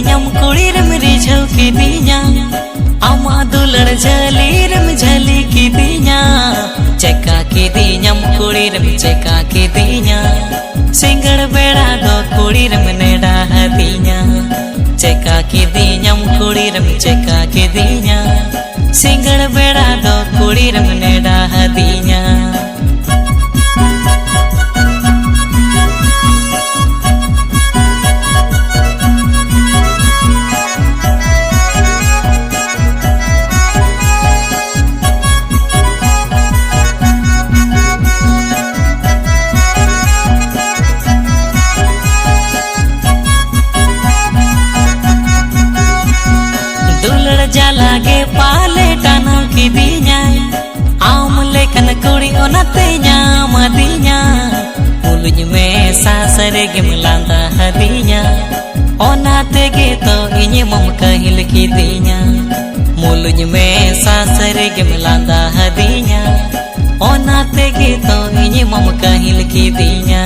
दीन्याम कुड़ी रम रिझव की दीन्या आमा दुलड़ झली रम झली की दीन्या चेका की दीन्याम कुड़ी रम चेका की दीन्या सिंगड़ बेड़ा दो कुड़ी रम नेड़ा दीन्या चेका की दीन्याम कुड़ी रम चेका की दीन्या सिंगड़ बेड़ा दो कुड़ी रम नेड़ा दीन्या जाला गे पाले टाना की दीन्या आम लेकन कुड़ी ओनाते न्याम दीन्या मुलुज में सासरे गे मिलांदा हदीन्या ओनाते गे तो इnye मम कहिल की दीन्या मुलुज में सासरे गे मिलांदा हदीन्या ओनाते गे तो इnye मम कहिल की दीन्या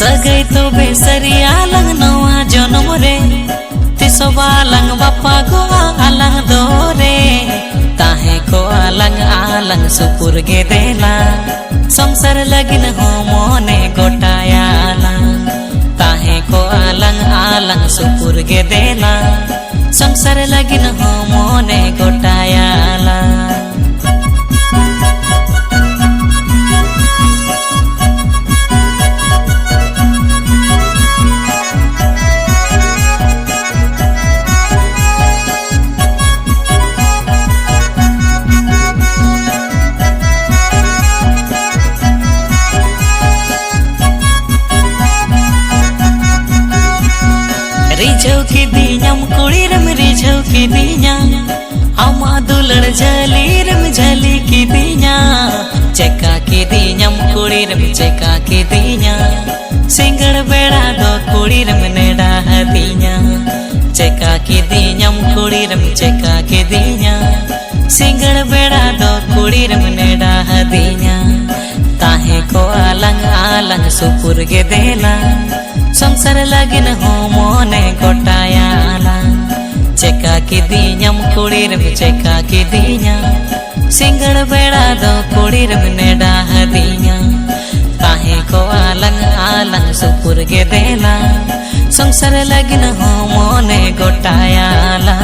सगई तो बेसरिया लंग नवा जनम रे तिसोबा लंग बापा को अलंग दोरे ताहे को अलंग सुपुर गे देला संसार लगिन हो मोने गोटायाला ताहे को अलंग सुपुर गे देला संसार लगिन हो मोने गोटायाला रिझव की दीन्याम कुड़ी रम रिझव की दीन्या आमा दुलड़ झली रम झली की दीन्या चेका की दीन्याम कुड़ी रम चेका की दीन्या सिंगड़ बेड़ा दो कुड़ी रम नेड़ा दीन्या चेका की दीन्याम कुड़ी रम चेका की दीन्या सिंगड़ बेड़ा दो कुड़ी रम नेड़ा दीन्या ताहे को अलंग सुपुर गे देला संसार लगिन हो मोने गोटायाला चेका की दीन्याम कुड़ी रम चेका की दीन्या सिंगड़ बेड़ा दो कुड़ी रम नेड़ा दीन्या ताहे को अलंग सुपुर गे देला संसार लगिन हो मोने गोटायाला।